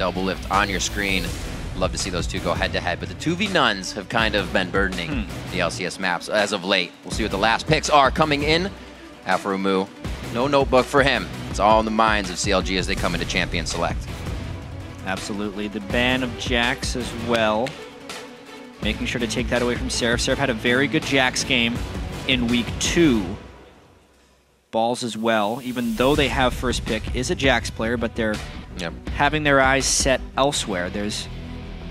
Doublelift on your screen. Love to see those two go head-to-head, but the 2v nuns have kind of been burdening the LCS maps as of late. We'll see what the last picks are coming in. Aphromoo, no notebook for him. It's all in the minds of CLG as they come into Champion Select. Absolutely. The ban of Jax as well. Making sure to take that away from Seraph. Seraph had a very good Jax game in week 2. Balls as well, even though they have first pick, is a Jax player, but they're having their eyes set elsewhere. There's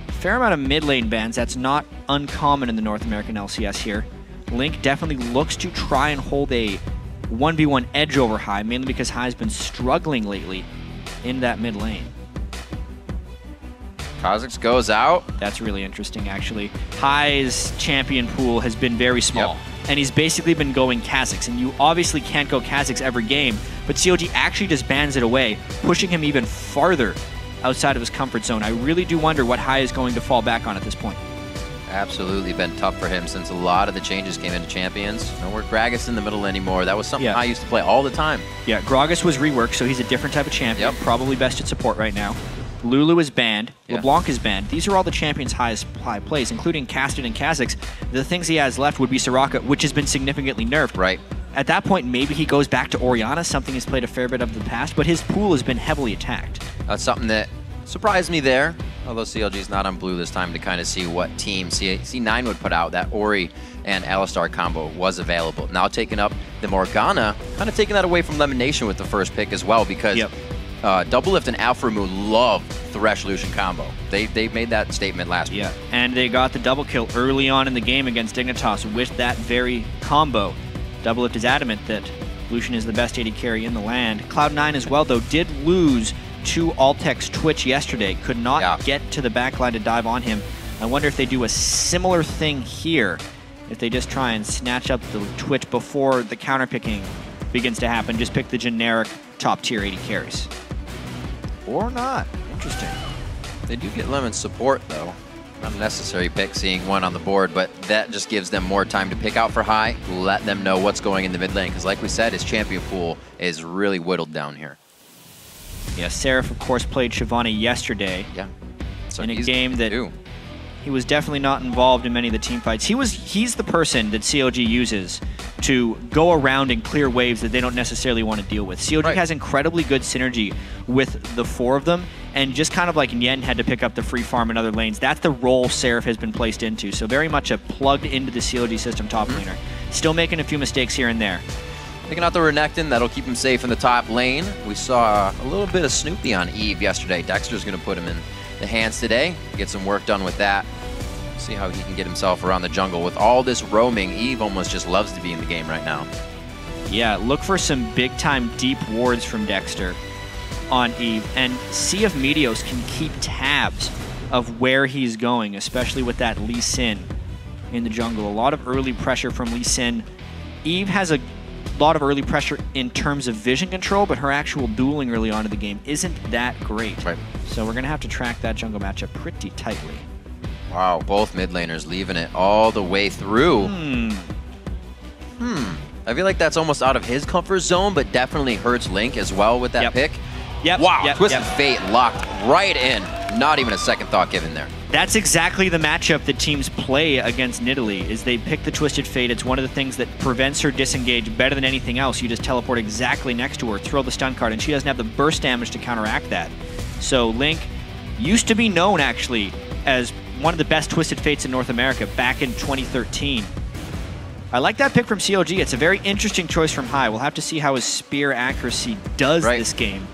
a fair amount of mid lane bans. That's not uncommon in the North American LCS here. Link definitely looks to try and hold a 1v1 edge over High, mainly because High's been struggling lately in that mid lane. Kha'Zix goes out. That's really interesting, actually. High's champion pool has been very small, and he's basically been going Kha'Zix, and you obviously can't go Kha'Zix every game, but CLG actually just bans it away, pushing him even farther outside of his comfort zone. I really do wonder what High is going to fall back on at this point. Absolutely been tough for him since a lot of the changes came into Champions. No more Gragas in the middle anymore. That was something I used to play all the time. Yeah, Gragas was reworked, so he's a different type of champion, probably best at support right now. Lulu is banned. LeBlanc is banned. These are all the champions' high plays, including Casted and Kha'Zix. The things he has left would be Soraka, which has been significantly nerfed. Right. At that point, maybe he goes back to Orianna, something he's played a fair bit of in the past, but his pool has been heavily attacked. That's something that surprised me there, although CLG's not on blue this time to kind of see what team C9 would put out. That Ori and Alistar combo was available. Now taking up the Morgana, kind of taking that away from LemonNation with the first pick as well, because Doublelift and Aphromoo love Thresh Lucian combo. They made that statement last week. Yeah, and they got the double kill early on in the game against Dignitas with that very combo. Doublelift is adamant that Lucian is the best AD carry in the land. Cloud9 as well, though, did lose to Altec's Twitch yesterday. Could not get to the backline to dive on him. I wonder if they do a similar thing here, if they just try and snatch up the Twitch before the counterpicking begins to happen. Just pick the generic top-tier AD carries. Or not. Interesting. They do get Lemon's support, though. Not a necessary pick, seeing one on the board, but that just gives them more time to pick out for High, let them know what's going in the mid lane, because like we said, his champion pool is really whittled down here. Yeah, Seraph, of course, played Shyvana yesterday in a game that he was definitely not involved in many of the team fights. He's the person that CLG uses to go around and clear waves that they don't necessarily want to deal with. CLG has incredibly good synergy with the 4 of them, and just kind of like Yen had to pick up the free farm in other lanes, that's the role Seraph has been placed into. So very much a plugged into the CLG system top laner. Still making a few mistakes here and there. Picking out the Renekton, that'll keep him safe in the top lane. We saw a little bit of Snoopy on Eve yesterday. Dexter's going to put him in the hands today, get some work done with that. See how he can get himself around the jungle. With all this roaming, Eve almost just loves to be in the game right now. Yeah, look for some big-time deep wards from Dexter on Eve, and see if Meteos can keep tabs of where he's going, especially with that Lee Sin in the jungle. A lot of early pressure from Lee Sin. Eve has a lot of early pressure in terms of vision control, but her actual dueling early on in the game isn't that great. So we're going to have to track that jungle matchup pretty tightly. Wow, both mid laners leaving it all the way through. I feel like that's almost out of his comfort zone, but definitely hurts Link as well with that pick. Wow, Twisted Fate locked right in. Not even a second thought given there. That's exactly the matchup that teams play against Nidalee, is they pick the Twisted Fate. It's one of the things that prevents her disengage better than anything else. You just teleport exactly next to her, throw the stun card, and she doesn't have the burst damage to counteract that. So Link used to be known, actually, as one of the best Twisted Fates in North America back in 2013. I like that pick from CLG. It's a very interesting choice from High. We'll have to see how his spear accuracy does this game,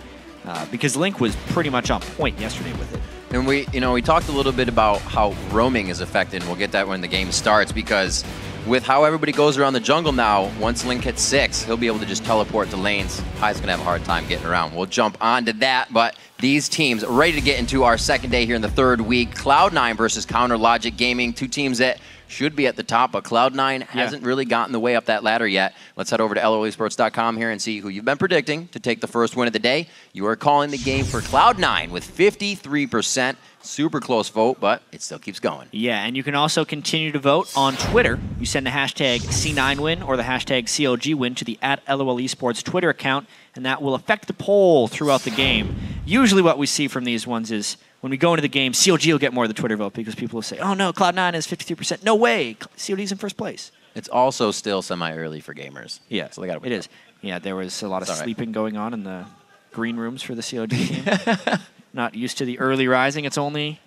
because Link was pretty much on point yesterday with it. And we talked a little bit about how roaming is affected, and we'll get that when the game starts, because with how everybody goes around the jungle now, once Link hits 6, he'll be able to just teleport to lanes. High's going to have a hard time getting around. We'll jump onto that, but these teams ready to get into our second day here in the third week. Cloud9 versus Counter Logic Gaming, 2 teams that should be at the top, but Cloud9 hasn't really gotten the way up that ladder yet. Let's head over to LOLesports.com here and see who you've been predicting to take the first win of the day. You are calling the game for Cloud9 with 53%. Super close vote, but it still keeps going. Yeah, and you can also continue to vote on Twitter. You send the hashtag C9win or the hashtag CLGwin to the @LOLesports Twitter account, and that will affect the poll throughout the game. Usually what we see from these ones is when we go into the game, CLG will get more of the Twitter vote because people will say, oh no, Cloud9 is 53%. No way, CLG's in first place. It's also still semi-early for gamers. Yeah, so they gotta wait. It is. Yeah, there was a lot of sleeping going on in the green rooms for the CLG game. Not used to the early rising. It's only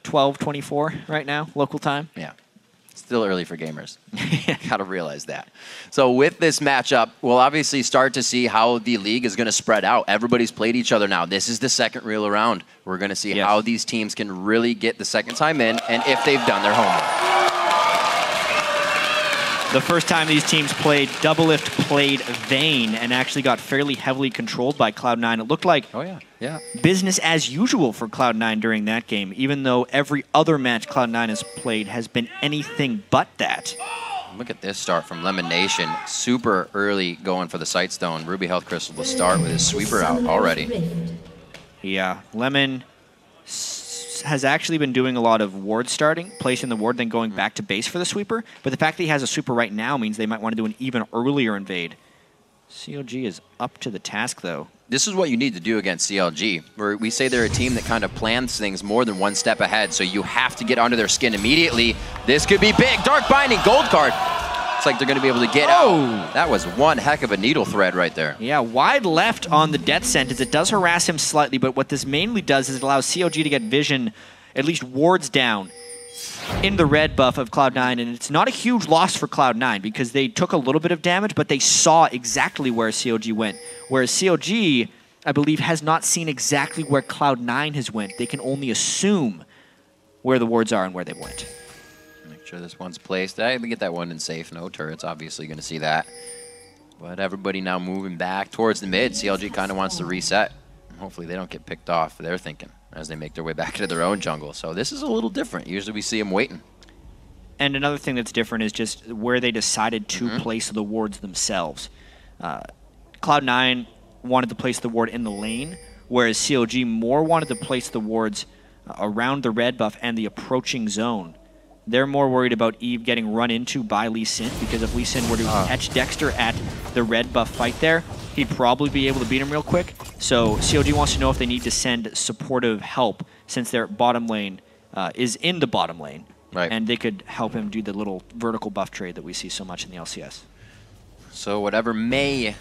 12:24 right now, local time. Yeah. Still early for gamers. Gotta realize that. So with this matchup, we'll obviously start to see how the league is going to spread out. Everybody's played each other now. This is the second reel around. We're going to see how these teams can really get the second time in and if they've done their homework. The first time these teams played, Doublelift played Vayne and actually got fairly heavily controlled by Cloud9. It looked like business as usual for Cloud9 during that game, even though every other match Cloud9 has played has been anything but that. Look at this start from LemonNation. Super early going for the Sightstone. Ruby Health Crystal will start with his sweeper out already. Yeah, Lemon has actually been doing a lot of ward starting, placing the ward, then going back to base for the sweeper. But the fact that he has a sweeper right now means they might want to do an even earlier invade. CLG is up to the task, though. This is what you need to do against CLG, where we say they're a team that kind of plans things more than one step ahead, so you have to get under their skin immediately. This could be big. Dark Binding, gold card. It's like they're going to be able to get out. That was one heck of a needle thread right there. Yeah, wide left on the death sentence. It does harass him slightly, but what this mainly does is it allows CLG to get vision, at least wards down, in the red buff of Cloud9, and it's not a huge loss for Cloud9 because they took a little bit of damage, but they saw exactly where CLG went. Whereas CLG, I believe, has not seen exactly where Cloud9 has went. They can only assume where the wards are and where they went. Make sure this one's placed. I get that one in safe. No turrets, obviously going to see that. But everybody now moving back towards the mid. CLG kind of wants to reset. Hopefully they don't get picked off, they're thinking, as they make their way back into their own jungle. So this is a little different. Usually we see them waiting. And another thing that's different is just where they decided to place the wards themselves. Cloud9 wanted to place the ward in the lane, whereas CLG more wanted to place the wards around the red buff and the approaching zone. They're more worried about Eve getting run into by Lee Sin, because if Lee Sin were to catch Dexter at the red buff fight there, he'd probably be able to beat him real quick. So CLG wants to know if they need to send supportive help, since their bottom lane is in the bottom lane. Right. And they could help him do the little vertical buff trade that we see so much in the LCS. So whatever may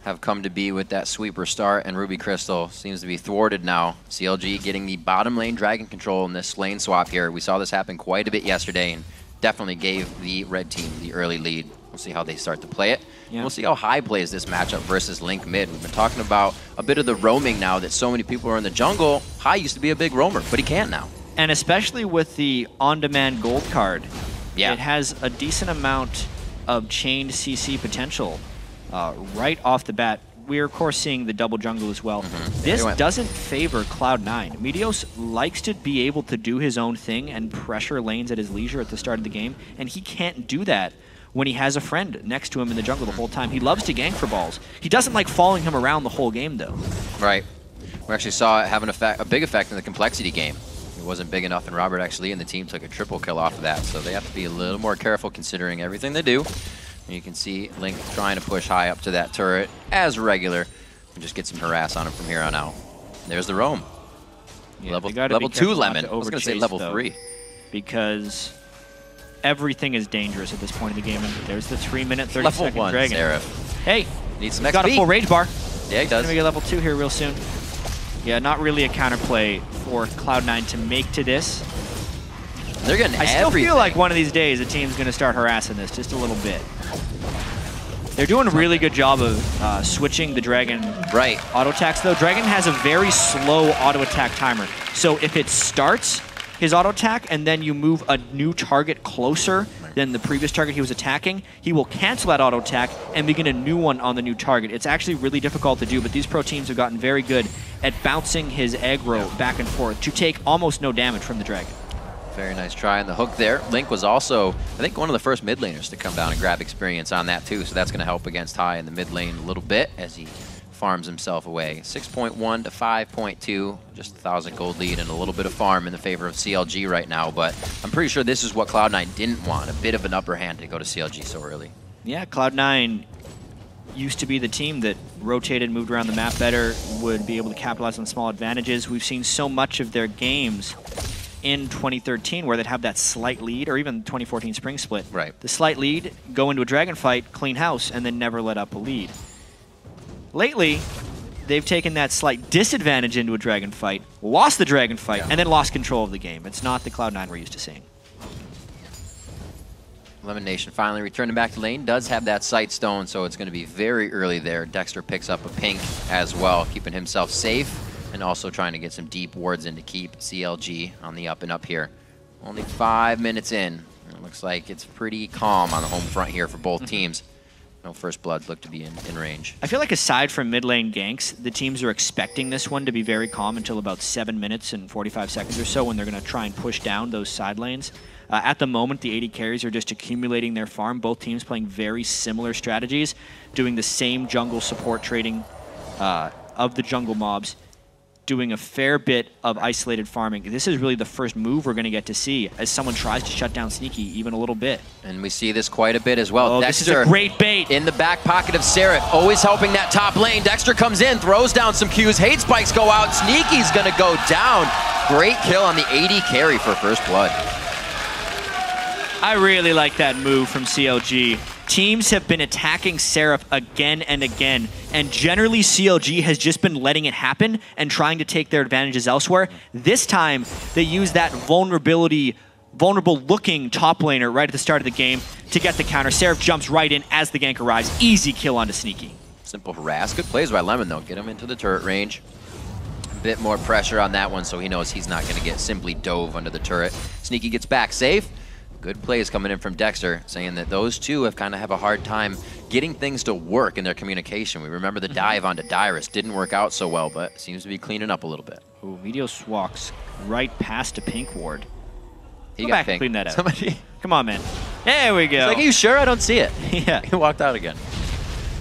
have come to be with that sweeper start and Ruby Crystal seems to be thwarted now. CLG getting the bottom lane dragon control in this lane swap here. We saw this happen quite a bit yesterday and definitely gave the red team the early lead. We'll see how they start to play it. Yeah. We'll see how High plays this matchup versus Link mid. We've been talking about a bit of the roaming now that so many people are in the jungle. High used to be a big roamer, but he can't now. And especially with the on-demand gold card, it has a decent amount of chained CC potential. Right off the bat, we're of course seeing the double jungle as well. This doesn't favor Cloud9. Meteos likes to be able to do his own thing and pressure lanes at his leisure at the start of the game, and he can't do that when he has a friend next to him in the jungle the whole time. He loves to gank for balls. He doesn't like following him around the whole game, though. Right. We actually saw it have a big effect in the complexity game. It wasn't big enough, and Robert actually and the team took a triple kill off of that, so they have to be a little more careful considering everything they do. And you can see Link trying to push High up to that turret as regular and just get some harass on him from here on out. There's the roam. Yeah, level 2 Lemon. I was going to say level 3. Because everything is dangerous at this point in the game. And there's the 3-minute, 30-second level 1 dragon. Seraph. Hey, needs some XP. Got a full rage bar. Yeah, he does. He's going to get level 2 here real soon. Yeah, not really a counterplay for Cloud9 to make to this. They're getting I still feel like one of these days a team's going to start harassing this just a little bit. They're doing a really good job of switching the Dragon auto attacks, though. Dragon has a very slow auto attack timer. So if it starts his auto attack and then you move a new target closer than the previous target he was attacking, he will cancel that auto attack and begin a new one on the new target. It's actually really difficult to do, but these pro teams have gotten very good at bouncing his aggro back and forth to take almost no damage from the Dragon. Very nice try on the hook there. Link was also, I think, one of the first mid laners to come down and grab experience on that too, so that's going to help against High in the mid lane a little bit as he farms himself away. 6.1 to 5.2, just 1,000 gold lead and a little bit of farm in the favor of CLG right now, but I'm pretty sure this is what Cloud9 didn't want, a bit of an upper hand to go to CLG so early. Yeah, Cloud9 used to be the team that rotated, moved around the map better, would be able to capitalize on small advantages. We've seen so much of their games in 2013 where they'd have that slight lead, or even 2014 Spring Split. Right. The slight lead, go into a dragon fight, clean house, and then never let up a lead. Lately, they've taken that slight disadvantage into a dragon fight, lost the dragon fight, and then lost control of the game. It's not the Cloud9 we're used to seeing. LemonNation finally returning back to lane, does have that sight stone, so it's going to be very early there. Dexter picks up a pink as well, keeping himself safe, and also trying to get some deep wards in to keep CLG on the up and up here. Only 5 minutes in. It looks like it's pretty calm on the home front here for both teams. No first bloods look to be in range. I feel like aside from mid lane ganks, the teams are expecting this one to be very calm until about 7 minutes and 45 seconds or so when they're going to try and push down those side lanes. At the moment, the AD carries are just accumulating their farm. Both teams playing very similar strategies, doing the same jungle support trading of the jungle mobs, doing a fair bit of isolated farming. This is really the first move we're going to get to see as someone tries to shut down Sneaky even a little bit. And we see this quite a bit as well. Oh, Dexter, this is a great bait. In the back pocket of Seraph, always helping that top lane. Dexter comes in, throws down some Qs, hate spikes go out, Sneaky's going to go down. Great kill on the AD carry for first blood. I really like that move from CLG. Teams have been attacking Seraph again and again, and generally CLG has just been letting it happen and trying to take their advantages elsewhere. This time, they use that vulnerable-looking top laner right at the start of the game to get the counter. Seraph jumps right in as the gank arrives. Easy kill onto Sneaky. Simple harass. Good plays by Lemon, though. Get him into the turret range. A bit more pressure on that one, so he knows he's not going to get simply dove under the turret. Sneaky gets back safe. Good plays coming in from Dexter, saying that those two have kind of a hard time getting things to work in their communication. We remember the dive onto Dyrus didn't work out so well, but seems to be cleaning up a little bit. Ooh, Meteos walks right past a pink ward. He Go got back pink. and clean that out. Somebody. Come on, man. There we go. He's like, are you sure? I don't see it. Yeah. He walked out again.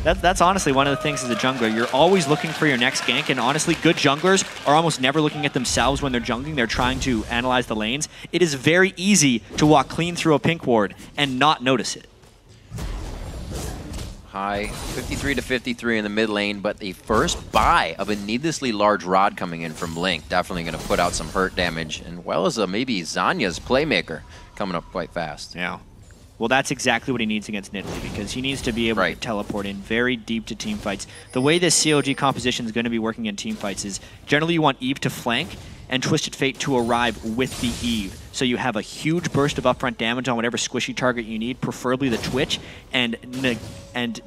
That's honestly one of the things as a jungler. You're always looking for your next gank, and honestly, good junglers are almost never looking at themselves when they're jungling. They're trying to analyze the lanes. It is very easy to walk clean through a pink ward and not notice it. High 53 to 53 in the mid lane, but the first buy of a needlessly large rod coming in from Link. Definitely going to put out some hurt damage, and well as maybe Zanya's playmaker coming up quite fast. Yeah. Well, that's exactly what he needs against Nidalee, because he needs to be able to teleport in very deep to team fights. The way this CLG composition is going to be working in team fights is generally you want Eve to flank and Twisted Fate to arrive with the Eve. So you have a huge burst of upfront damage on whatever squishy target you need, preferably the Twitch, and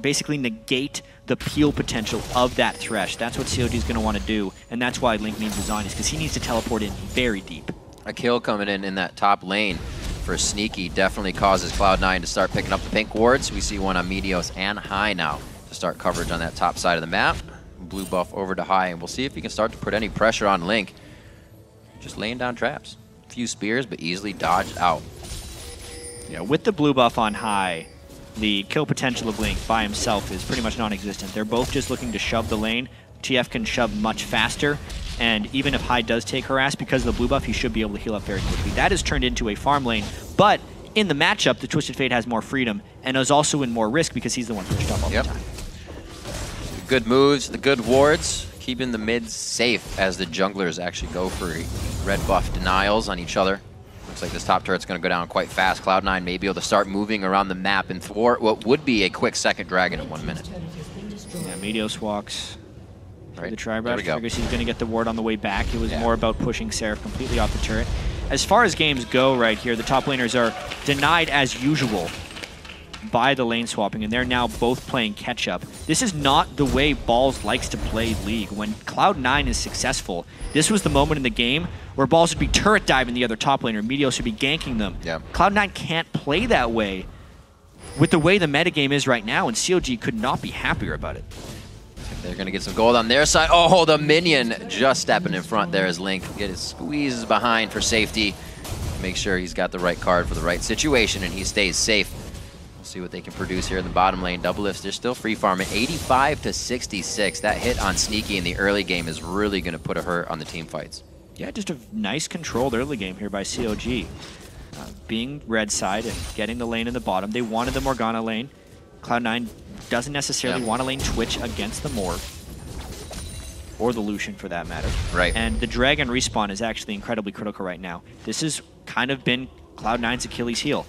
basically negate the peel potential of that Thresh. That's what CLG is going to want to do, and that's why Link needs Zanyas, because he needs to teleport in very deep. A kill coming in that top lane for Sneaky definitely causes Cloud9 to start picking up the pink wards. We see one on Meteos and High now to start coverage on that top side of the map. Blue buff over to High, and we'll see if he can start to put any pressure on Link. Just laying down traps. A few spears, but easily dodged out. Yeah, with the blue buff on High, the kill potential of Link by himself is pretty much non-existent. They're both just looking to shove the lane. TF can shove much faster, and even if High does take harass because of the blue buff, he should be able to heal up very quickly. That is turned into a farm lane, but in the matchup, the Twisted Fate has more freedom and is also in more risk because he's the one pushed up all the time. The good moves, the good wards, keeping the mids safe as the junglers actually go for red buff denials on each other. Looks like this top turret's going to go down quite fast. Cloud9 may be able to start moving around the map and thwart what would be a quick second dragon in 1 minute. Yeah, Meteos walks right. The tri-brush. Figures he's going to get the ward on the way back. It was more about pushing Seraph completely off the turret. As far as games go right here, the top laners are denied as usual by the lane swapping, and they're now both playing catch-up. This is not the way Balls likes to play League. When Cloud9 is successful, this was the moment in the game where Balls would be turret diving the other top laner, Meteos would be ganking them. Cloud9 can't play that way with the way the metagame is right now, and CLG could not be happier about it. They're going to get some gold on their side. Oh, the minion just stepping in front there as Link get his squeezes behind for safety. Make sure he's got the right card for the right situation and he stays safe. We'll see what they can produce here in the bottom lane. Doublelift, they're still free farming. 85 to 66. That hit on Sneaky in the early game is really going to put a hurt on the team fights. Yeah, just a nice controlled early game here by CLG. Being red side and getting the lane in the bottom. They wanted the Morgana lane. Cloud9 doesn't necessarily want to lane Twitch against the Morg. Or the Lucian, for that matter. Right. And the Dragon respawn is actually incredibly critical right now. This has kind of been Cloud9's Achilles heel.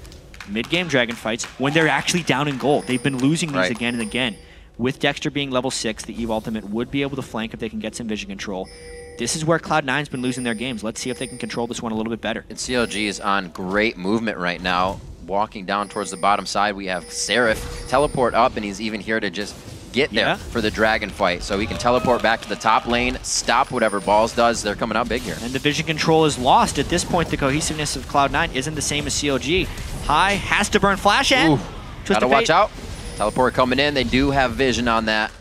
Mid-game Dragon fights, when they're actually down in gold. They've been losing these again and again. With Dexter being level 6, the Eve ultimate would be able to flank if they can get some vision control. This is where Cloud9's been losing their games. Let's see if they can control this one a little bit better. And CLG is on great movement right now. Walking down towards the bottom side, we have Seraph teleport up, and he's even here to just get there for the Dragon fight. So he can teleport back to the top lane, stop whatever Balls does. They're coming out big here. And the vision control is lost. At this point, the cohesiveness of Cloud9 isn't the same as CLG. High has to burn Flash and gotta watch out. Teleport coming in. They do have vision on that.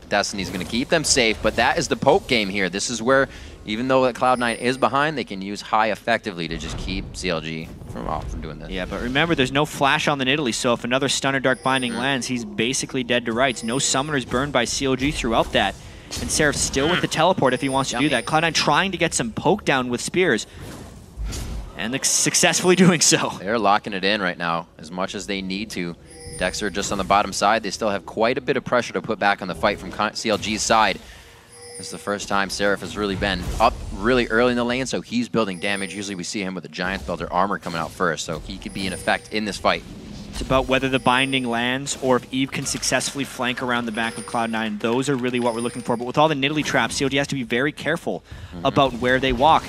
Destiny's going to keep them safe, but that is the poke game here. This is where, even though Cloud9 is behind, they can use High effectively to just keep CLG from doing this. Yeah, but remember, there's no flash on the Nidalee, so if another Stunner Dark Binding lands, he's basically dead to rights. No Summoners burned by CLG throughout that. And Seraph still with the teleport if he wants to do that. Cloud9 trying to get some poke down with spears. And successfully doing so. They're locking it in right now as much as they need to. Dexter just on the bottom side. They still have quite a bit of pressure to put back on the fight from CLG's side. This is the first time Seraph has really been up really early in the lane, so he's building damage. Usually we see him with a Giant Builder armor coming out first, so he could be in effect in this fight. It's about whether the binding lands or if Eve can successfully flank around the back of Cloud9. Those are really what we're looking for. But with all the Nidalee traps, CLG has to be very careful about where they walk.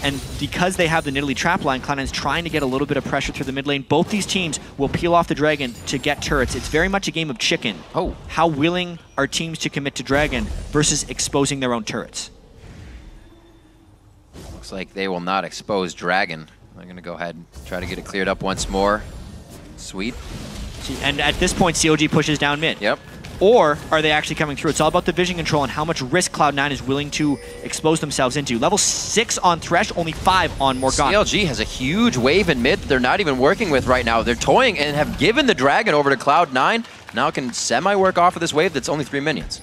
And because they have the Nidalee trap line, Cloud9 is trying to get a little bit of pressure through the mid lane. Both these teams will peel off the Dragon to get turrets. It's very much a game of chicken. How willing are teams to commit to Dragon versus exposing their own turrets? Looks like they will not expose Dragon. They're going to go ahead and try to get it cleared up once more. Sweet. And at this point, CLG pushes down mid. Yep. Or are they actually coming through? It's all about the vision control and how much risk Cloud9 is willing to expose themselves into. Level 6 on Thresh, only 5 on Morgana. CLG has a huge wave in mid that they're not even working with right now. They're toying and have given the Dragon over to Cloud9. Now can semi-work off of this wave that's only 3 minions.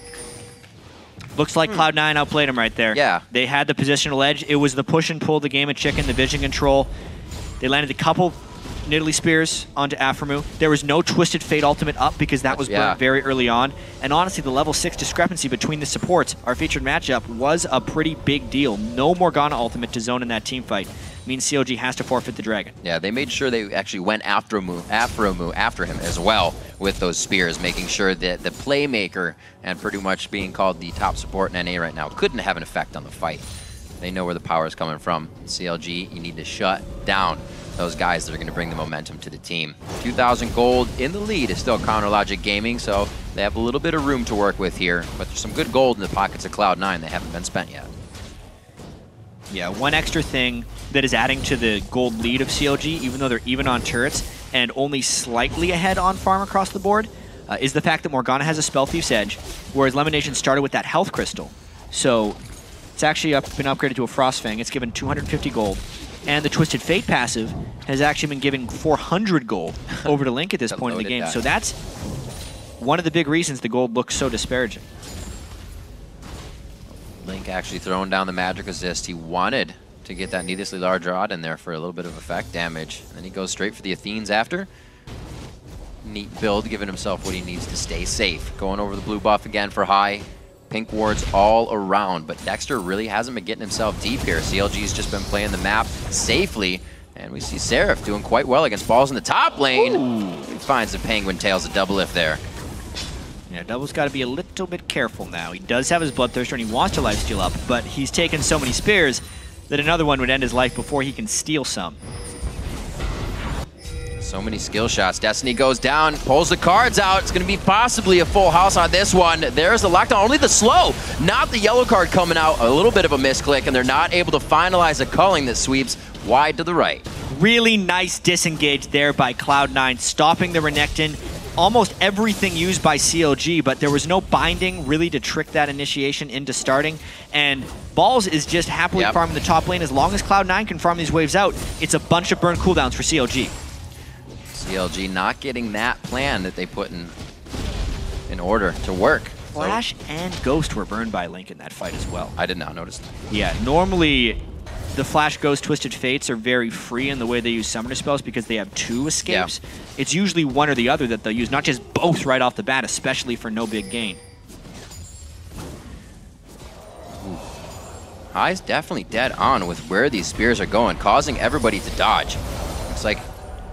Looks like Cloud9 outplayed him right there. Yeah. They had the positional edge. It was the push and pull, the game of chicken, the vision control. They landed a couple Nidalee Spears onto Aphromoo. There was no Twisted Fate ultimate up because that was burnt very early on. And honestly, the level 6 discrepancy between the supports, our featured matchup, was a pretty big deal. No Morgana ultimate to zone in that team fight. Means CLG has to forfeit the Dragon. Yeah, they made sure they actually went Aphromoo after him as well with those spears, making sure that the playmaker, and pretty much being called the top support in NA right now, couldn't have an effect on the fight. They know where the power is coming from. CLG, you need to shut down those guys that are going to bring the momentum to the team. 2,000 gold in the lead is still Counter Logic Gaming, so they have a little bit of room to work with here, but there's some good gold in the pockets of Cloud9 that haven't been spent yet. Yeah, one extra thing that is adding to the gold lead of CLG, even though they're even on turrets and only slightly ahead on farm across the board, is the fact that Morgana has a Spell Thief's Edge, whereas LemonNation started with that Health Crystal. So it's actually been upgraded to a Frostfang. It's given 250 gold. And the Twisted Fate passive has actually been giving 400 gold over to Link at this point in the game. So that's one of the big reasons the gold looks so disparaging. Link actually throwing down the magic resist. He wanted to get that needlessly large rod in there for a little bit of effect damage. And then he goes straight for the Athenes after. Neat build, giving himself what he needs to stay safe. Going over the blue buff again for High. Pink wards all around, but Dexter really hasn't been getting himself deep here. CLG's just been playing the map safely, and we see Seraph doing quite well against Balls in the top lane. He finds the Penguin Tails, a Doublelift there. Yeah, Double's got to be a little bit careful now. He does have his Bloodthirster and he wants to lifesteal up, but he's taken so many spears that another one would end his life before he can steal some. So many skill shots. Destiny goes down, pulls the cards out. It's going to be possibly a full house on this one. There's the lockdown, only the slow, not the yellow card coming out. A little bit of a misclick, and they're not able to finalize a culling that sweeps wide to the right. Really nice disengage there by Cloud9, stopping the Renekton. Almost everything used by CLG, but there was no binding really to trick that initiation into starting. And Balls is just happily farming the top lane. As long as Cloud9 can farm these waves out, it's a bunch of burn cooldowns for CLG. CLG not getting that plan that they put in order to work. Flash and Ghost were burned by Link in that fight as well. I did not notice that. Yeah, normally the Flash Ghost Twisted Fates are very free in the way they use summoner spells because they have 2 escapes. Yeah. It's usually one or the other that they'll use, not just both right off the bat, especially for no big gain. High's definitely dead on with where these spears are going, causing everybody to dodge. Looks like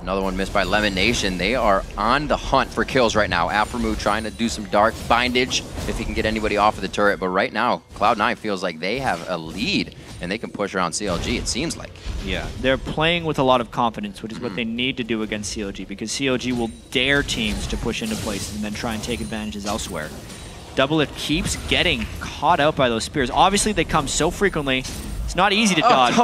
another one missed by LemonNation. They are on the hunt for kills right now. Aphromoo trying to do some dark bindage if he can get anybody off of the turret. But right now, Cloud9 feels like they have a lead and they can push around CLG, it seems like. Yeah, they're playing with a lot of confidence, which is what they need to do against CLG, because CLG will dare teams to push into places and then try and take advantages elsewhere. Doublelift keeps getting caught out by those spears. Obviously, they come so frequently, it's not easy to dodge.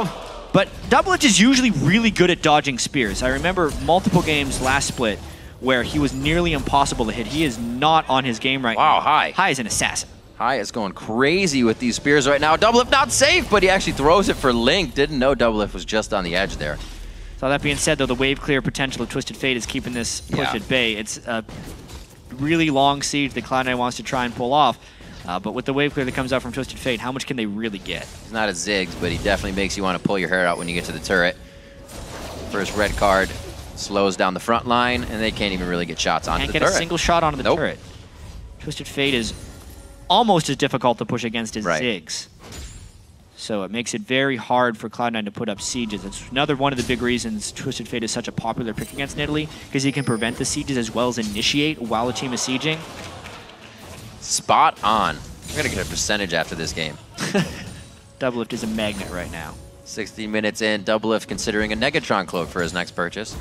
But Doublelift is usually really good at dodging spears. I remember multiple games last split where he was nearly impossible to hit. He is not on his game right now. Wow, High. High is an assassin. High is going crazy with these spears right now. Doublelift not safe, but he actually throws it for Link. Didn't know Doublelift was just on the edge there. So that being said, though, the wave clear potential of Twisted Fate is keeping this push at bay. It's a really long siege that Cloud9 wants to try and pull off. But with the wave clear that comes out from Twisted Fate, how much can they really get? He's not a Ziggs, but he definitely makes you want to pull your hair out when you get to the turret. First red card slows down the front line, and they can't even really get shots onto the turret. Can't get a single shot onto the turret. Twisted Fate is almost as difficult to push against as Ziggs. So it makes it very hard for Cloud9 to put up sieges. It's another one of the big reasons Twisted Fate is such a popular pick against Nidalee, because he can prevent the sieges as well as initiate while a team is sieging. Spot on. We're going to get a percentage after this game. Doublelift is a magnet right now. 60 minutes in, Doublelift considering a Negatron cloak for his next purchase.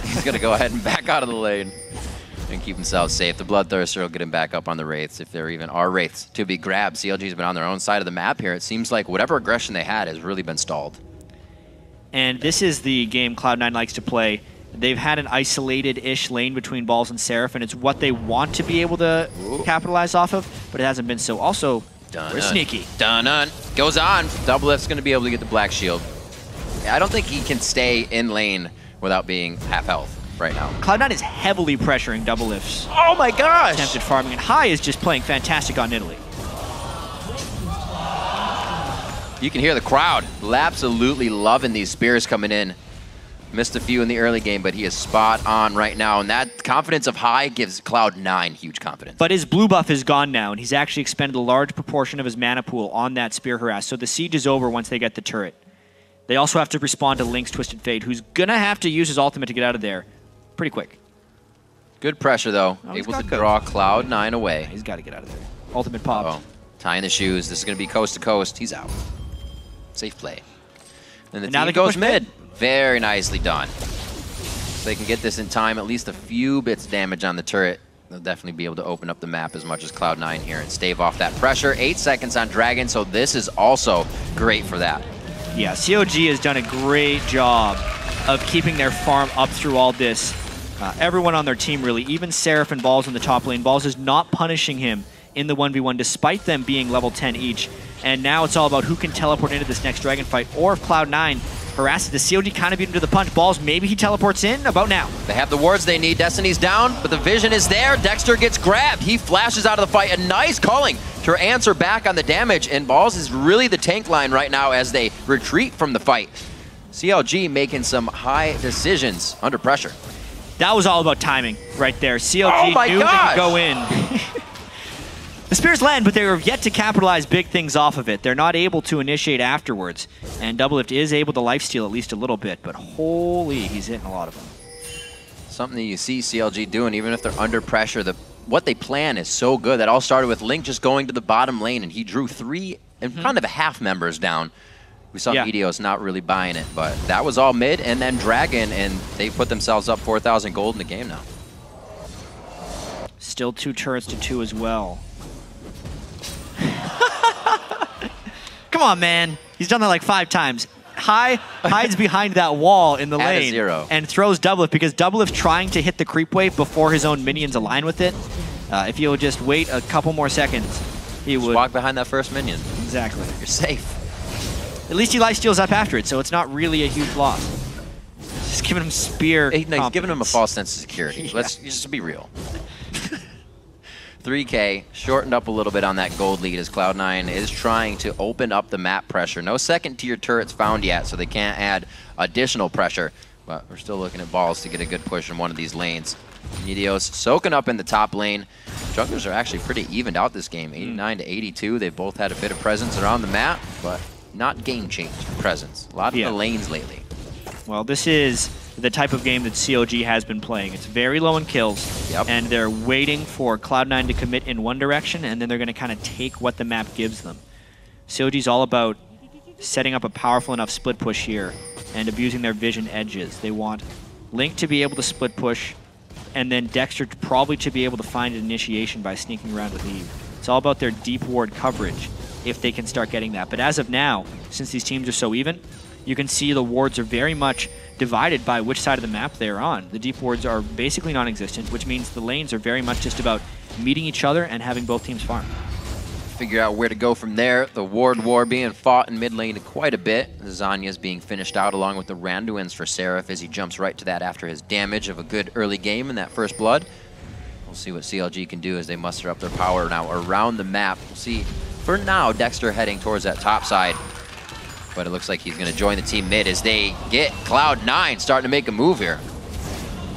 He's going to go ahead and back out of the lane and keep himself safe. The Bloodthirster will get him back up on the Wraiths, if there even are Wraiths to be grabbed. CLG's been on their own side of the map here. It seems like whatever aggression they had has really been stalled. And this is the game Cloud9 likes to play. They've had an isolated-ish lane between Balls and Seraph, and it's what they want to be able to capitalize off of, but it hasn't been so. Also, we're sneaky. Dun-dun. Goes on. Doublelift's going to be able to get the Black Shield. I don't think he can stay in lane without being half health right now. Cloud9 is heavily pressuring Doublelift's oh my gosh! attempted farming, and High is just playing fantastic on Nidalee. You can hear the crowd absolutely loving these spears coming in. Missed a few in the early game, but he is spot on right now, and that confidence of High gives Cloud9 huge confidence. But his blue buff is gone now, and he's actually expended a large proportion of his mana pool on that spear harass, so the siege is over once they get the turret. They also have to respond to Link's Twisted Fate, who's going to have to use his ultimate to get out of there pretty quick. Good pressure, though. Able to draw Cloud9 away. He's got to get out of there. Ultimate pop. Tying the shoes. This is going to be coast to coast. He's out. Safe play. And the team goes mid. Very nicely done. If they can get this in time, at least a few bits of damage on the turret, they'll definitely be able to open up the map as much as Cloud9 here and stave off that pressure. 8 seconds on Dragon, so this is also great for that. Yeah, CLG has done a great job of keeping their farm up through all this. Everyone on their team, really, even Seraph and Balls in the top lane. Balls is not punishing him in the 1v1, despite them being level 10 each. And now it's all about who can teleport into this next Dragon fight, or if Cloud9 harasses the CLG, kind of beat him to the punch. Balls, maybe he teleports in about now. They have the wards they need. Destiny's down, but the vision is there. Dexter gets grabbed. He flashes out of the fight. A nice calling to answer back on the damage, and Balls is really the tank line right now as they retreat from the fight. CLG making some high decisions under pressure. That was all about timing right there. CLG knew they could go in. The spears land, but they were yet to capitalize big things off of it. They're not able to initiate afterwards. And Doublelift is able to lifesteal at least a little bit, but holy, he's hitting a lot of them. Something that you see CLG doing, even if they're under pressure, what they plan is so good. That all started with Link just going to the bottom lane, and he drew 3 and kind of a half members down. We saw Meteos not really buying it, but that was all mid, and then Dragon, and they put themselves up 4,000 gold in the game now. Still 2 turrets to 2 as well. Come on, man. He's done that like 5 times. High hides behind that wall in the lane and throws Doublelift, because Doublelift trying to hit the creep wave before his own minions align with it. If you'll just wait a couple more seconds, he would walk behind that first minion. Exactly. You're safe. At least he lifesteals up after it, so it's not really a huge loss. Just giving him spear. He's giving him a false sense of security. Let's just be real. 3K shortened up a little bit on that gold lead as Cloud9 is trying to open up the map pressure. No second tier turrets found yet, so they can't add additional pressure. But we're still looking at balls to get a good push in one of these lanes. Meteos soaking up in the top lane. Junglers are actually pretty evened out this game, 89 to 82. They've both had a bit of presence around the map, but not game-changing presence. A lot of the lanes lately. Well, this is the type of game that CLG has been playing. It's very low in kills, and they're waiting for Cloud9 to commit in one direction, and then they're going to kind of take what the map gives them. CLG's all about setting up a powerful enough split push here and abusing their vision edges. They want Link to be able to split push, and then Dexter probably to be able to find an initiation by sneaking around with Eve. It's all about their deep ward coverage, if they can start getting that. But as of now, since these teams are so even, you can see the wards are very much divided by which side of the map they're on. The deep wards are basically non-existent, which means the lanes are very much just about meeting each other and having both teams farm. Figure out where to go from there. The ward war being fought in mid lane quite a bit. Zanya's being finished out along with the Randuins for Seraph as he jumps right to that after his damage of a good early game in that first blood. We'll see what CLG can do as they muster up their power now around the map. We'll see, for now, Dexter heading towards that top side. But it looks like he's going to join the team mid as they get Cloud9 starting to make a move here.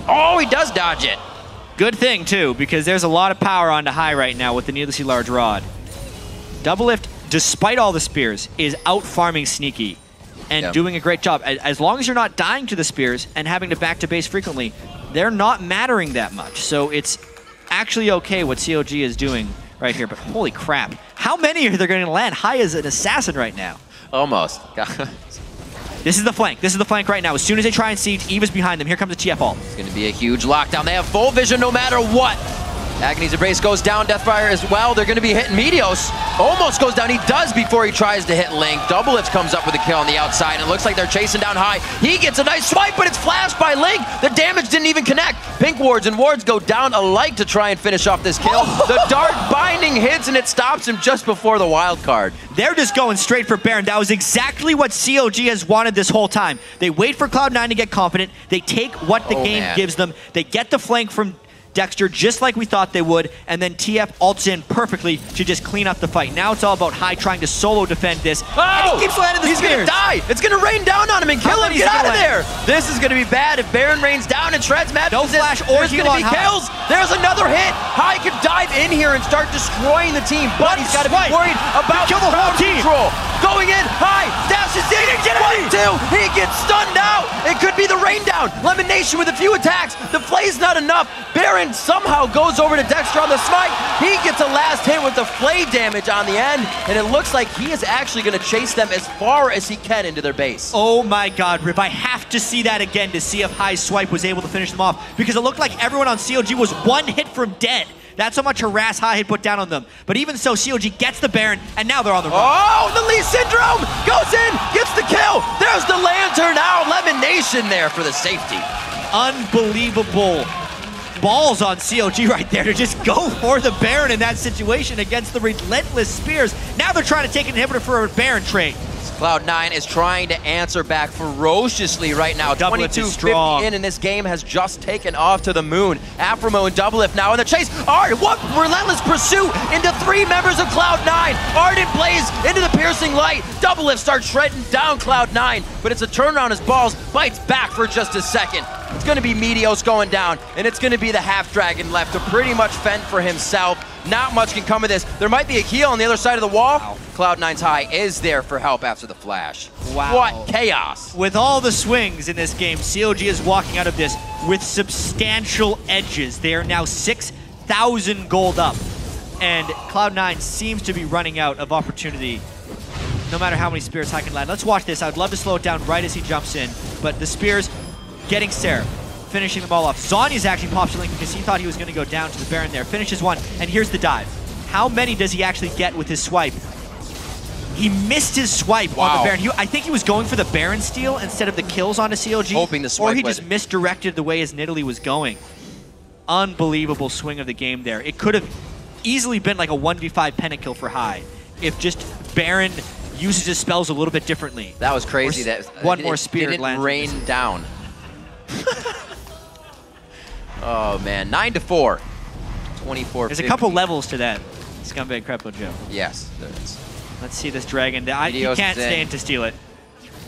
Oh, he does dodge it. Good thing, too, because there's a lot of power onto high right now with the needlessly large rod. Doublelift, despite all the spears, is out-farming Sneaky and doing a great job. As long as you're not dying to the spears and having to back to base frequently, they're not mattering that much. So it's actually okay what CLG is doing right here. But holy crap, how many are they going to land? High as an assassin right now. Almost. This is the flank. This is the flank right now. As soon as they try and siege, Eve is behind them. Here comes the TF ult. It's going to be a huge lockdown. They have full vision no matter what. Agony's Embrace goes down, Deathfire as well. They're going to be hitting Meteos. Almost goes down. He does before he tries to hit Link. Doublelift comes up with a kill on the outside, and it looks like they're chasing down high. He gets a nice swipe, but it's flashed by Link. The damage didn't even connect. Pink wards and wards go down alike to try and finish off this kill. The dart binding hits, and it stops him just before the wild card. They're just going straight for Baron. That was exactly what CLG has wanted this whole time. They wait for Cloud9 to get confident. They take what the game gives them. They get the flank from Dexter just like we thought they would, and then TF ults in perfectly to just clean up the fight. Now it's all about High trying to solo defend this. Oh! And he keeps landing the spears. He's gonna die! It's gonna rain down on him and kill him! Get out of there! This is gonna be bad if Baron rains down and shreds Mad. No flash or heal on High. Kills! There's another hit! High could dive in here and start destroying the team, but he's gotta be worried about kill the whole team. Control. Going in, High dashes in, he gets stunned out! It could be the rain down! LemonNation with a few attacks, the flay's not enough. Baron somehow goes over to Dexter on the smite. He gets a last hit with the flay damage on the end, and it looks like he is actually going to chase them as far as he can into their base. Oh my god, Rip, I have to see that again to see if High's swipe was able to finish them off, because it looked like everyone on CLG was one hit from dead. That's how much harass High had put down on them. But even so, CLG gets the Baron, and now they're on the run. Oh, the Lee Syndrome goes in, gets the kill. There's the Lantern out. LemonNation there for the safety. Unbelievable balls on CLG right there to just go for the Baron in that situation against the relentless spears. Now they're trying to take an inhibitor for a Baron trade. Cloud9 is trying to answer back ferociously right now. 22-50 in, and this game has just taken off to the moon. Aphromoo and Doublelift now in the chase. What relentless pursuit into 3 members of Cloud9. Ardent plays into the piercing light. Doublelift starts shredding down Cloud9, but it's a turnaround as Balls bites back for just a second. It's going to be Meteos going down, and it's going to be the Half-Dragon left to pretty much fend for himself. Not much can come of this. There might be a heal on the other side of the wall. Wow. Cloud9's High is there for help after the flash. Wow. What chaos. With all the swings in this game, CLG is walking out of this with substantial edges. They are now 6,000 gold up, and Cloud9 seems to be running out of opportunity no matter how many spears High can land. Let's watch this. I'd love to slow it down right as he jumps in, but the spears getting Seraph, finishing them all off. Zanya's actually pops a Link because he thought he was going to go down to the Baron there. Finishes one, and here's the dive. How many does he actually get with his swipe? He missed his swipe on the Baron. I think he was going for the Baron steal instead of the kills onto CLG. Hoping the swipe or he just misdirected the way his Nidalee was going. Unbelievable swing of the game there. It could have easily been like a 1v5 pennant kill for High if just Baron uses his spells a little bit differently. That was crazy. That one more spear didn't rain down. Oh man, 9-4. 24. There's a couple levels to that Scumbag Crepo joke. Yes, there is. Let's see this dragon. He Meteos can't stand to steal it.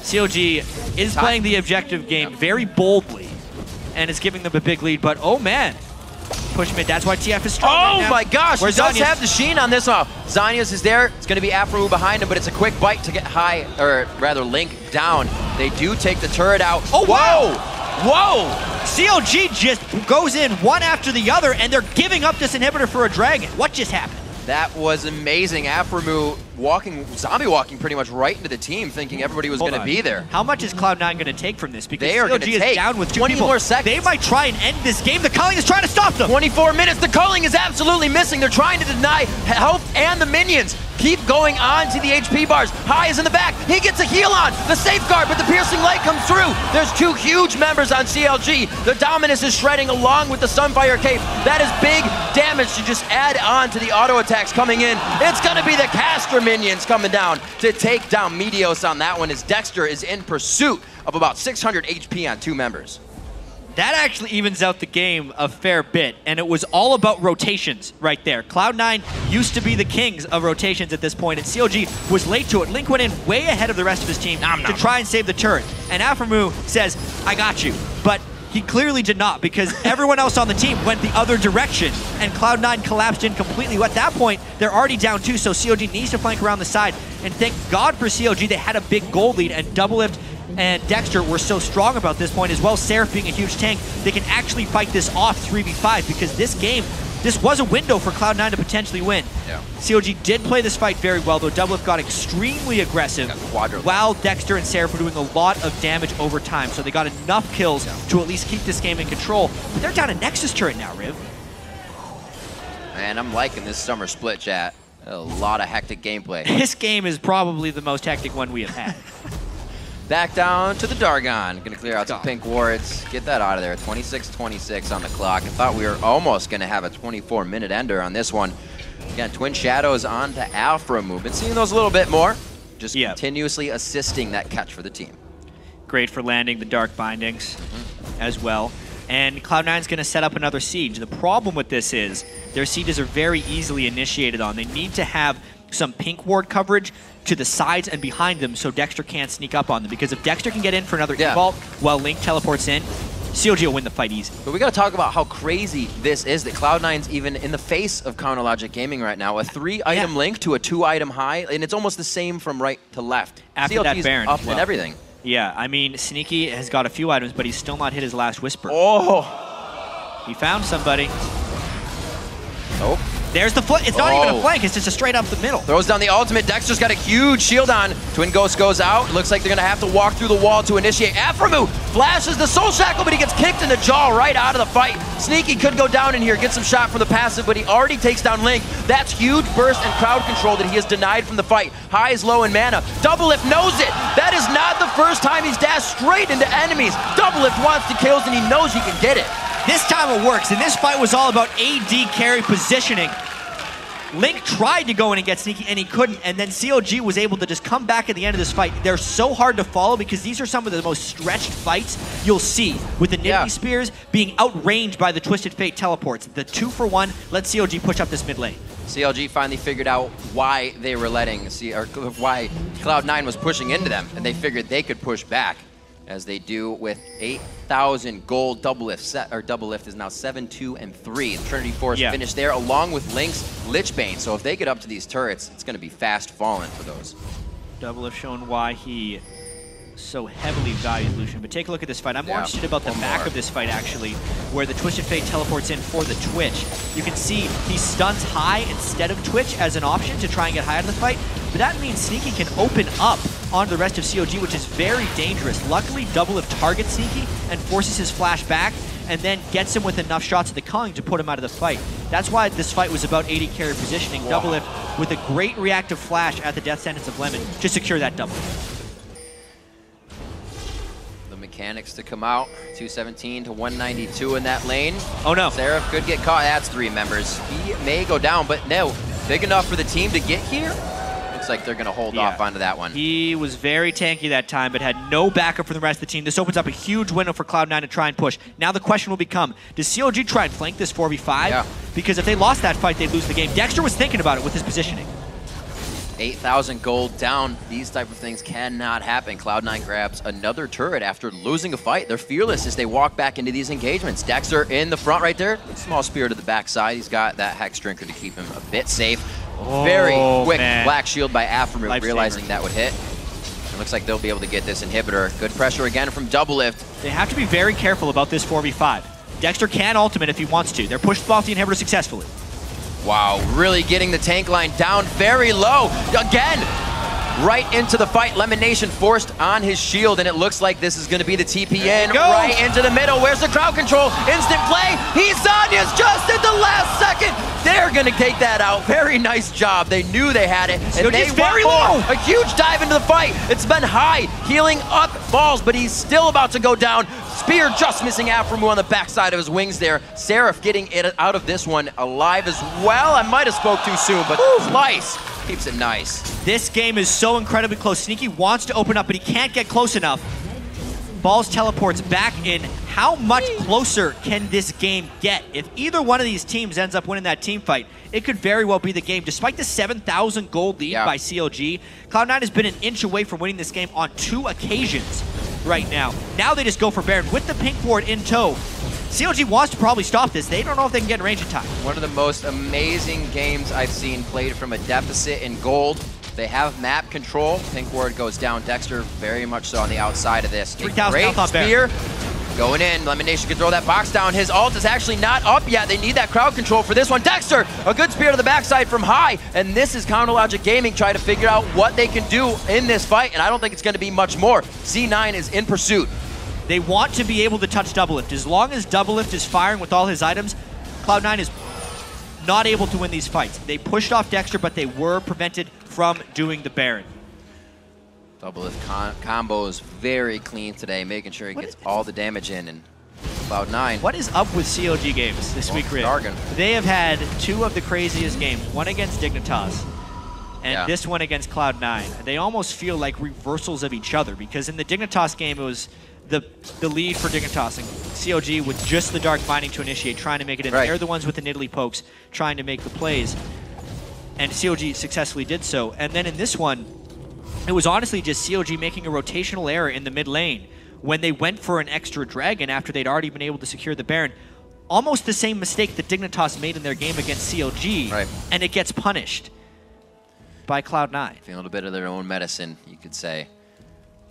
CLG is playing the objective game very boldly, and is giving them a big lead, but oh man. Push mid, that's why TF is strong right now. Oh my gosh, Where's he does Zanyas? have the sheen on this one. Zanyas is there, it's gonna be Aphromoo behind him, but it's a quick bite to get high, or rather Link down. They do take the turret out. Oh wow! Whoa! CLG just goes in one after the other, and they're giving up this inhibitor for a dragon. What just happened? That was amazing. Aphromoo zombie walking pretty much right into the team, thinking everybody was going to be there. How much is Cloud9 going to take from this? Because they are going to CLG is down with 20 more seconds. They might try and end this game. The culling is trying to stop them. 24 minutes. The culling is absolutely missing. They're trying to deny health and the minions. Keep going on to the HP bars. High is in the back. He gets a heal on. The safeguard, but the piercing light comes through. There's two huge members on CLG. The Dominus is shredding along with the Sunfire Cape. That is big damage to just add on to the auto attacks coming in. It's going to be the Castor minions coming down to take down Meteos on that one as Dexter is in pursuit of about 600 HP on two members. That actually evens out the game a fair bit, and it was all about rotations right there. Cloud9 used to be the kings of rotations at this point, and CLG was late to it. Link went in way ahead of the rest of his team to try and save the turret. And Aphromoo says, I got you. But he clearly did not, because everyone else on the team went the other direction, and Cloud9 collapsed in completely. At that point, they're already down 2, so CLG needs to flank around the side. And thank God for CLG, they had a big gold lead, and Doublelift and Dexter were so strong about this point, as well as Seraph being a huge tank. They can actually fight this off 3v5, because this was a window for Cloud9 to potentially win. Yeah. CLG did play this fight very well, though Doublelift got extremely aggressive, while Dexter and Seraph were doing a lot of damage over time, so they got enough kills to at least keep this game in control. But they're down a Nexus turret now, Riv. Man, I'm liking this summer split, chat. A lot of hectic gameplay. This game is probably the most hectic one we have had. Back down to the Dargon. Gonna clear out some pink wards. Get that out of there. 26-26 on the clock. I thought we were almost gonna have a 24-minute ender on this one. Again, Twin Shadows on to Aphromoo. Been seeing those a little bit more. Just continuously assisting that catch for the team. Great for landing the Dark Bindings as well. And Cloud9's gonna set up another siege. The problem with this is their sieges are very easily initiated on. They need to have some pink ward coverage to the sides and behind them so Dexter can't sneak up on them. Because if Dexter can get in for another E-Vault while Link teleports in, CLG will win the fight easy. But we gotta talk about how crazy this is, that Cloud9's even in the face of Counter Logic Gaming right now. A 3-item Link to a 2-item high, and it's almost the same from right to left. After CLG's that Baron up and everything. Yeah, I mean, Sneaky has got a few items, but he's still not hit his last Whisper. Oh! He found somebody. Oh. There's the foot. It's not even a flank. It's just a straight up the middle. Throws down the ultimate. Dexter's got a huge shield on. Twin Ghost goes out. Looks like they're going to have to walk through the wall to initiate. Aphromoo flashes the Soul Shackle, but he gets kicked in the jaw right out of the fight. Sneaky could go down in here, get some shot from the passive, but he already takes down Link. That's huge burst and crowd control that he has denied from the fight. High is low in mana. Doublelift knows it. That is not the first time he's dashed straight into enemies. Doublelift wants the kills, and he knows he can get it. This time it works, and this fight was all about AD carry positioning. Link tried to go in and get Sneaky, and he couldn't, and then CLG was able to just come back at the end of this fight. They're so hard to follow because these are some of the most stretched fights you'll see, with the Nidalee spears being outranged by the Twisted Fate teleports. The 2-for-1 let CLG push up this mid lane. CLG finally figured out why they were letting, why Cloud9 was pushing into them, and they figured they could push back, as they do with 8,000 gold. Doublelift is now 7-2-3. The Trinity Force finished there, along with Link's Lichbane. So if they get up to these turrets, it's going to be fast falling for those. Doublelift showing why he so heavily values Lucian. But take a look at this fight. I'm more interested about the back of this fight, actually, where the Twisted Fate teleports in for the Twitch. You can see he stuns High instead of Twitch as an option to try and get High out of the fight. But that means Sneaky can open up onto the rest of CLG, which is very dangerous. Luckily, Doublelift targets Sneaky and forces his flash back, and then gets him with enough shots of the culling to put him out of the fight. That's why this fight was about AD carry positioning. Doublelift with a great reactive flash at the death sentence of Lemon to secure that double. The mechanics to come out, 217 to 192 in that lane. Oh no. Seraph could get caught. That's 3 members. He may go down, but no, big enough for the team to get here. Looks like they're going to hold off onto that one. He was very tanky that time, but had no backup from the rest of the team. This opens up a huge window for Cloud9 to try and push. Now the question will become, does CLG try and flank this 4v5? Yeah. Because if they lost that fight, they'd lose the game. Dexter was thinking about it with his positioning. 8,000 gold down. These type of things cannot happen. Cloud9 grabs another turret after losing a fight. They're fearless as they walk back into these engagements. Dexter in the front right there. Small spear to the backside. He's got that Hex Drinker to keep him a bit safe. Very quick black shield by Aphromoo, realizing that would hit. It looks like they'll be able to get this inhibitor. Good pressure again from Doublelift. They have to be very careful about this 4v5. Dexter can ultimate if he wants to. They're pushed off the inhibitor successfully. Wow, really getting the tank line down very low. Again, right into the fight. LemonNation forced on his shield, and it looks like this is going to be the TPN right into the middle. Where's the crowd control? Instant play. Sonya's just at the last second. They're going to take that out. Very nice job. They knew they had it. And they very low. A huge dive into the fight. It's been high, healing up Balls, but he's still about to go down. Spear just missing Aphromoo on the backside of his wings there. Seraph getting it out of this one alive as well. I might have spoke too soon, but Slice keeps it nice. This game is so incredibly close. Sneaky wants to open up, but he can't get close enough. Balls teleports back in. How much closer can this game get? If either one of these teams ends up winning that team fight, it could very well be the game. Despite the 7,000 gold lead by CLG, Cloud9 has been an inch away from winning this game on 2 occasions right now. Now they just go for Baron with the pink ward in tow. CLG wants to probably stop this. They don't know if they can get in range in time. One of the most amazing games I've seen played from a deficit in gold. They have map control. Pink ward goes down. Dexter very much so on the outside of this. 3,000 great spear going in. LemonNation can throw that box down. His ult is actually not up yet. They need that crowd control for this one. Dexter, a good spear to the backside from high. And this is CounterLogic Gaming trying to figure out what they can do in this fight. And I don't think it's going to be much more. Z9 is in pursuit. They want to be able to touch Doublelift. As long as Doublelift is firing with all his items, Cloud9 is not able to win these fights. They pushed off Dexter, but they were prevented from doing the Baron. Doublelift combos very clean today, making sure he gets all the damage in. And Cloud9. What is up with CLG games this week, Rick? Jargon. They have had 2 of the craziest games. One against Dignitas, and this one against Cloud9. They almost feel like reversals of each other, because in the Dignitas game, it was the lead for Dignitas, and CLG with just the Dark Binding to initiate, trying to make it in. They're the ones with the Nidalee pokes, trying to make the plays. And CLG successfully did so. And then in this one, it was honestly just CLG making a rotational error in the mid lane when they went for an extra dragon after they'd already been able to secure the Baron. Almost the same mistake that Dignitas made in their game against CLG, and it gets punished by Cloud9. Feeling a bit of their own medicine, you could say.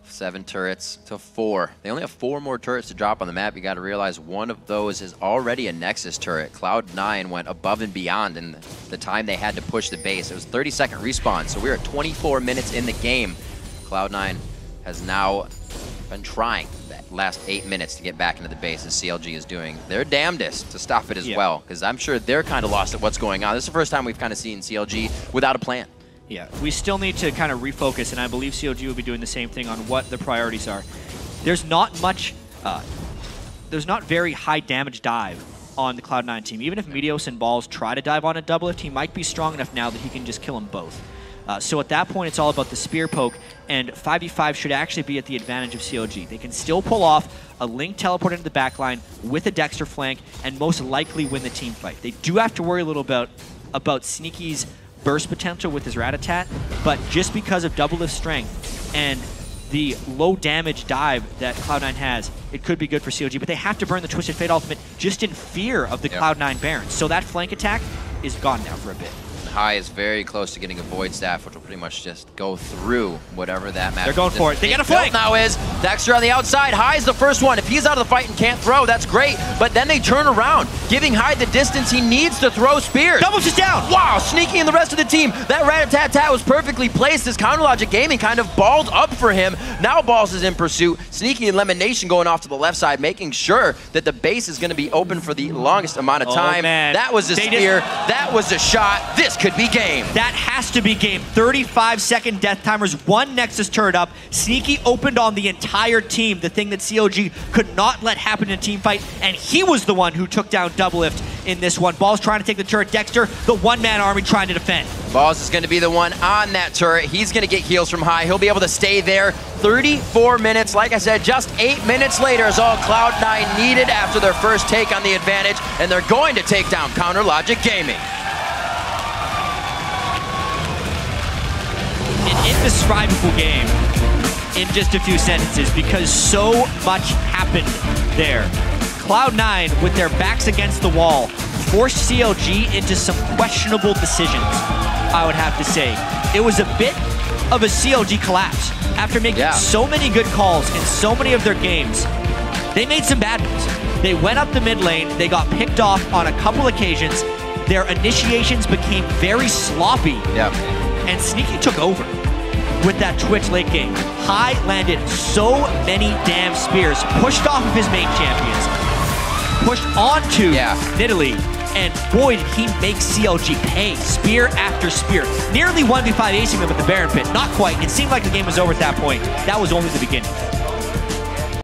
7 turrets to 4. They only have 4 more turrets to drop on the map. You got to realize one of those is already a Nexus turret. Cloud9 went above and beyond in the time they had to push the base. It was 30-second respawn, so we're at 24 minutes in the game. Cloud9 has now been trying that last 8 minutes to get back into the base, as CLG is doing their damnedest to stop it as well, because I'm sure they're kind of lost at what's going on. This is the first time we've kind of seen CLG without a plan. Yeah, we still need to kind of refocus, and I believe CLG will be doing the same thing on what the priorities are. There's not much, there's not very high damage dive on the Cloud9 team. Even if Meteos and Balls try to dive on a Doublelift, he might be strong enough now that he can just kill them both. So at that point, it's all about the spear poke, and 5v5 should actually be at the advantage of CLG. They can still pull off a Link teleport into the backline with a Dexter flank, and most likely win the team fight. They do have to worry a little about Sneaky's burst potential with his Rat-a-tat, but just because of Doublelift's strength and the low damage dive that Cloud9 has, it could be good for CLG, but they have to burn the Twisted Fate ultimate just in fear of the Cloud9 Baron. So that flank attack is gone now for a bit. High is very close to getting a Void Staff, which will pretty much just go through whatever that match. They're going for it. They got a flank. Now is Dexter on the outside. High is the first one. If he's out of the fight and can't throw, that's great. But then they turn around, giving High the distance he needs to throw spears. Doubles is down. Wow, Sneaky and the rest of the team. That rat-a-tat-tat was perfectly placed as CounterLogic Gaming kind of balled up for him. Now Balls is in pursuit. Sneaky and LemonNation going off to the left side, making sure that the base is going to be open for the longest amount of time. Man. That was a spear. That was a shot. This could be game. That has to be game. 35-second death timers, 1 Nexus turret up. Sneaky opened on the entire team, the thing that CLG could not let happen in a team fight, and he was the one who took down Doublelift in this one. Balls trying to take the turret. Dexter, the one-man army trying to defend. Balls is going to be the one on that turret. He's going to get heals from high. He'll be able to stay there 34 minutes. Like I said, just 8 minutes later is all Cloud9 needed after their first take on the advantage, and they're going to take down Counter Logic Gaming. An indescribable game in just a few sentences because so much happened there. Cloud9, with their backs against the wall, forced CLG into some questionable decisions, I would have to say. It was a bit of a CLG collapse. After making so many good calls in so many of their games, they made some bad ones. They went up the mid lane, they got picked off on a couple occasions, their initiations became very sloppy, and Sneaky took over with that Twitch late game. High landed so many damn spears, pushed off of his main champions, pushed onto Nidalee, and boy did he make CLG pay, spear after spear. Nearly 1v5 acing them at the Baron pit, not quite. It seemed like the game was over at that point. That was only the beginning.